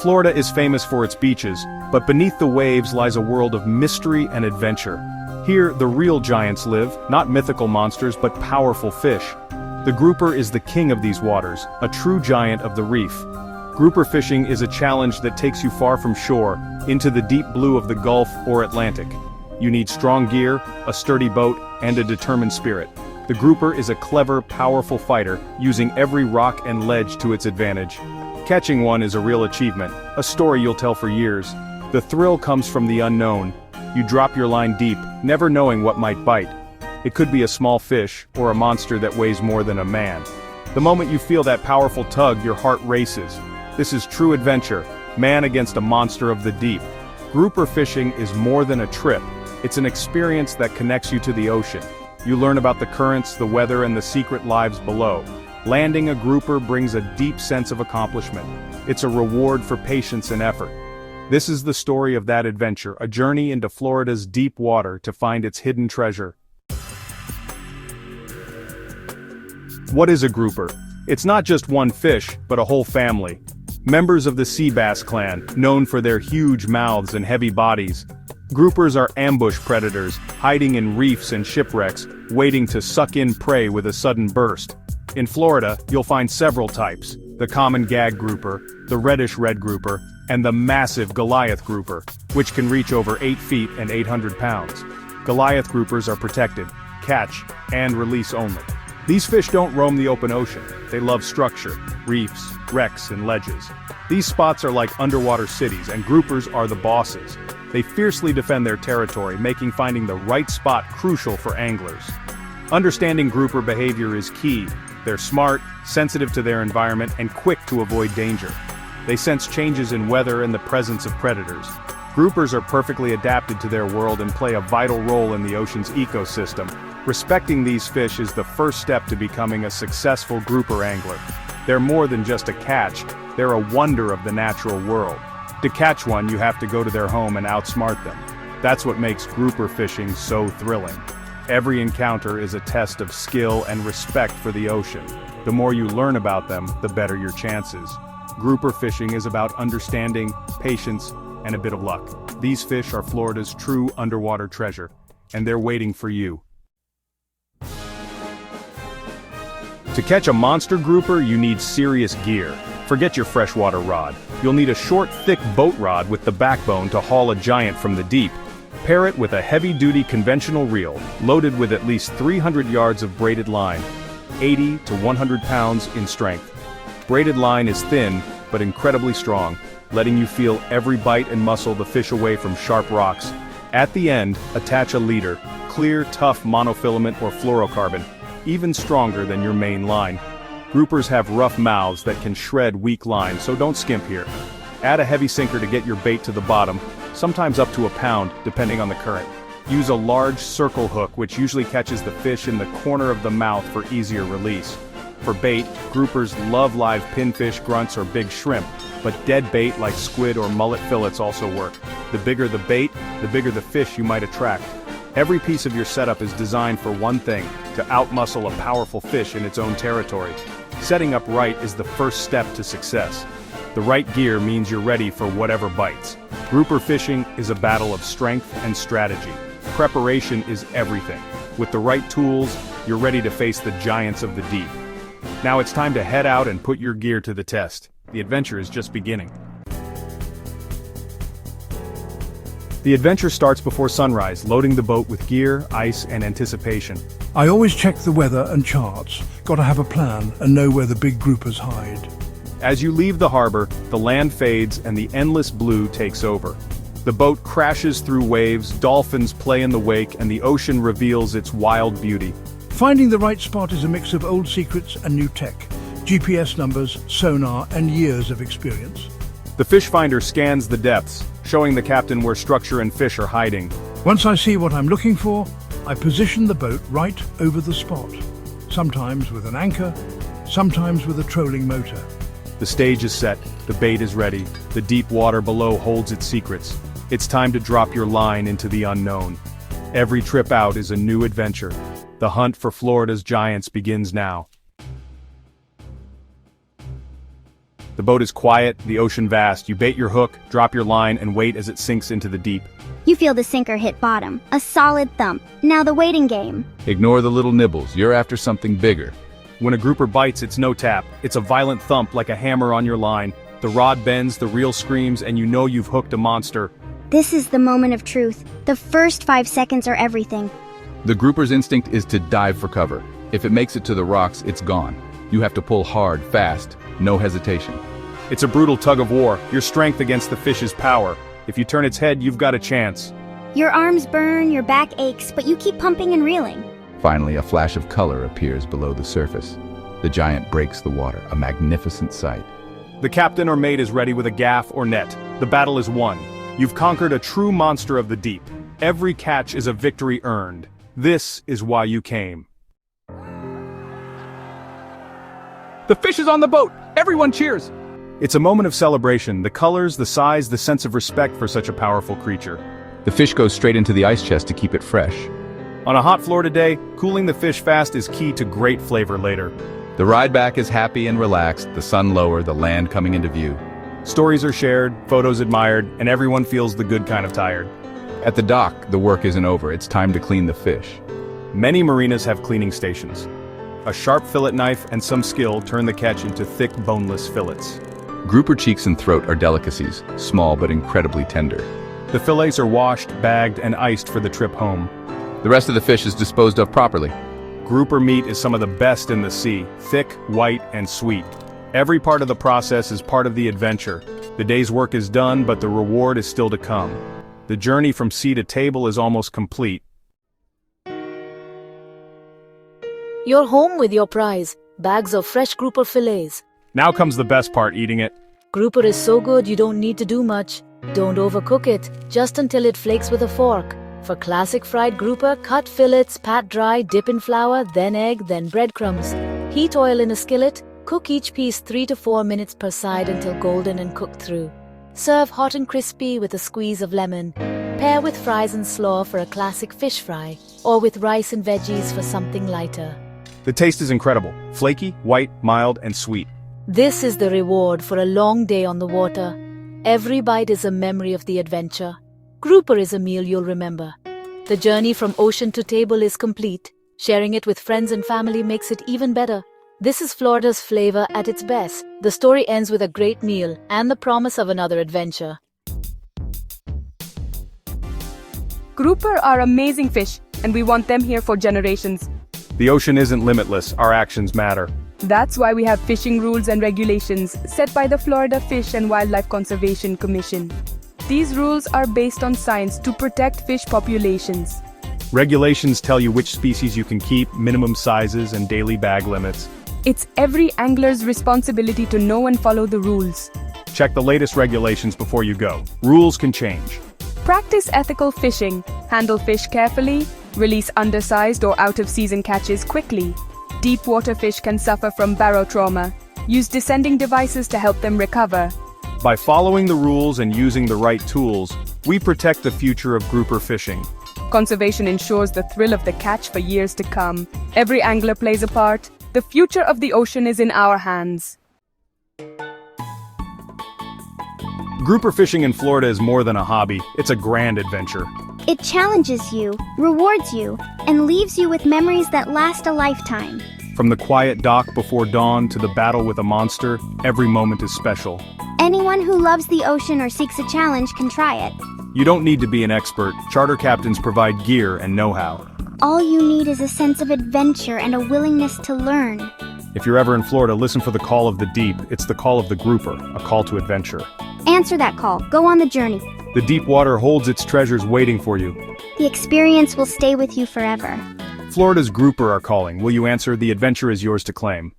Florida is famous for its beaches, but beneath the waves lies a world of mystery and adventure. Here, the real giants live, not mythical monsters but powerful fish. The grouper is the king of these waters, a true giant of the reef. Grouper fishing is a challenge that takes you far from shore, into the deep blue of the Gulf or Atlantic. You need strong gear, a sturdy boat, and a determined spirit. The grouper is a clever, powerful fighter, using every rock and ledge to its advantage. Catching one is a real achievement, a story you'll tell for years. The thrill comes from the unknown. You drop your line deep, never knowing what might bite. It could be a small fish, or a monster that weighs more than a man. The moment you feel that powerful tug, your heart races. This is true adventure, man against a monster of the deep. Grouper fishing is more than a trip. It's an experience that connects you to the ocean. You learn about the currents, the weather, and the secret lives below. Landing a grouper brings a deep sense of accomplishment. It's a reward for patience and effort. This is the story of that adventure, a journey into Florida's deep water to find its hidden treasure. What is a grouper? It's not just one fish, but a whole family. Members of the sea bass clan, known for their huge mouths and heavy bodies. Groupers are ambush predators, hiding in reefs and shipwrecks, waiting to suck in prey with a sudden burst. In Florida, you'll find several types: the common gag grouper, the reddish red grouper, and the massive Goliath grouper, which can reach over 8 feet and 800 pounds. Goliath groupers are protected, catch, and release only. These fish don't roam the open ocean. They love structure, reefs, wrecks, and ledges. These spots are like underwater cities, and groupers are the bosses. They fiercely defend their territory, making finding the right spot crucial for anglers. Understanding grouper behavior is key. They're smart, sensitive to their environment, and quick to avoid danger. They sense changes in weather and the presence of predators. Groupers are perfectly adapted to their world and play a vital role in the ocean's ecosystem. Respecting these fish is the first step to becoming a successful grouper angler. They're more than just a catch, they're a wonder of the natural world. To catch one, you have to go to their home and outsmart them. That's what makes grouper fishing so thrilling. Every encounter is a test of skill and respect for the ocean. The more you learn about them, the better your chances. Grouper fishing is about understanding, patience, and a bit of luck. These fish are Florida's true underwater treasure, and they're waiting for you. To catch a monster grouper, you need serious gear. Forget your freshwater rod. You'll need a short, thick boat rod with the backbone to haul a giant from the deep. Pair it with a heavy-duty conventional reel, loaded with at least 300 yards of braided line, 80 to 100 pounds in strength. Braided line is thin, but incredibly strong, letting you feel every bite and muscle the fish away from sharp rocks. At the end, attach a leader, clear, tough monofilament or fluorocarbon, even stronger than your main line. Groupers have rough mouths that can shred weak line, so don't skimp here. Add a heavy sinker to get your bait to the bottom, sometimes up to a pound, depending on the current. Use a large circle hook, which usually catches the fish in the corner of the mouth for easier release. For bait, groupers love live pinfish, grunts, or big shrimp, but dead bait like squid or mullet fillets also work. The bigger the bait, the bigger the fish you might attract. Every piece of your setup is designed for one thing: to outmuscle a powerful fish in its own territory. Setting up right is the first step to success. The right gear means you're ready for whatever bites. Grouper fishing is a battle of strength and strategy. Preparation is everything. With the right tools, you're ready to face the giants of the deep. Now it's time to head out and put your gear to the test. The adventure is just beginning. The adventure starts before sunrise, loading the boat with gear, ice, and anticipation. I always check the weather and charts. Gotta have a plan and know where the big groupers hide. As you leave the harbor, the land fades and the endless blue takes over. The boat crashes through waves, dolphins play in the wake, and the ocean reveals its wild beauty. Finding the right spot is a mix of old secrets and new tech. GPS numbers, sonar, and years of experience. The fish finder scans the depths, showing the captain where structure and fish are hiding. Once I see what I'm looking for, I position the boat right over the spot. Sometimes with an anchor, sometimes with a trolling motor. The stage is set, the bait is ready, the deep water below holds its secrets. It's time to drop your line into the unknown. Every trip out is a new adventure. The hunt for Florida's giants begins now. The boat is quiet, the ocean vast. You bait your hook, drop your line, and wait as it sinks into the deep. You feel the sinker hit bottom. A solid thump. Now the waiting game. Ignore the little nibbles, you're after something bigger. When a grouper bites, it's no tap. It's a violent thump like a hammer on your line. The rod bends, the reel screams, and you know you've hooked a monster. This is the moment of truth. The first 5 seconds are everything. The grouper's instinct is to dive for cover. If it makes it to the rocks, it's gone. You have to pull hard, fast, no hesitation. It's a brutal tug of war, your strength against the fish's power. If you turn its head, you've got a chance. Your arms burn, your back aches, but you keep pumping and reeling. Finally, a flash of color appears below the surface. The giant breaks the water, a magnificent sight. The captain or mate is ready with a gaff or net. The battle is won. You've conquered a true monster of the deep. Every catch is a victory earned. This is why you came. The fish is on the boat! Everyone cheers! It's a moment of celebration, the colors, the size, the sense of respect for such a powerful creature. The fish goes straight into the ice chest to keep it fresh. On a hot Florida day, cooling the fish fast is key to great flavor later. The ride back is happy and relaxed, the sun lower, the land coming into view. Stories are shared, photos admired, and everyone feels the good kind of tired. At the dock, the work isn't over, it's time to clean the fish. Many marinas have cleaning stations. A sharp fillet knife and some skill turn the catch into thick, boneless fillets. Grouper cheeks and throat are delicacies, small but incredibly tender. The fillets are washed, bagged, and iced for the trip home. The rest of the fish is disposed of properly. Grouper meat is some of the best in the sea, thick, white, and sweet. Every part of the process is part of the adventure. The day's work is done, but the reward is still to come. The journey from sea to table is almost complete. You're home with your prize, bags of fresh grouper fillets. Now comes the best part, eating it. Grouper is so good you don't need to do much. Don't overcook it, just until it flakes with a fork. For classic fried grouper, cut fillets, pat dry, dip in flour, then egg, then breadcrumbs. Heat oil in a skillet, cook each piece 3 to 4 minutes per side until golden and cooked through. Serve hot and crispy with a squeeze of lemon. Pair with fries and slaw for a classic fish fry, or with rice and veggies for something lighter. The taste is incredible, flaky, white, mild, and sweet. This is the reward for a long day on the water. Every bite is a memory of the adventure. Grouper is a meal you'll remember. The journey from ocean to table is complete. Sharing it with friends and family makes it even better. This is Florida's flavor at its best. The story ends with a great meal and the promise of another adventure. Grouper are amazing fish, and we want them here for generations. The ocean isn't limitless, our actions matter. That's why we have fishing rules and regulations set by the Florida Fish and Wildlife Conservation Commission. These rules are based on science to protect fish populations. Regulations tell you which species you can keep, minimum sizes, and daily bag limits. It's every angler's responsibility to know and follow the rules. Check the latest regulations before you go. Rules can change. Practice ethical fishing, handle fish carefully, release undersized or out-of-season catches quickly. Deep water fish can suffer from barotrauma. Use descending devices to help them recover. By following the rules and using the right tools, we protect the future of grouper fishing. Conservation ensures the thrill of the catch for years to come. Every angler plays a part. The future of the ocean is in our hands. Grouper fishing in Florida is more than a hobby, it's a grand adventure. It challenges you, rewards you, and leaves you with memories that last a lifetime. From the quiet dock before dawn to the battle with a monster, every moment is special. Anyone who loves the ocean or seeks a challenge can try it. You don't need to be an expert. Charter captains provide gear and know-how. All you need is a sense of adventure and a willingness to learn. If you're ever in Florida, listen for the call of the deep. It's the call of the grouper, a call to adventure. Answer that call. Go on the journey. The deep water holds its treasures waiting for you. The experience will stay with you forever. Florida's grouper are calling. Will you answer? The adventure is yours to claim.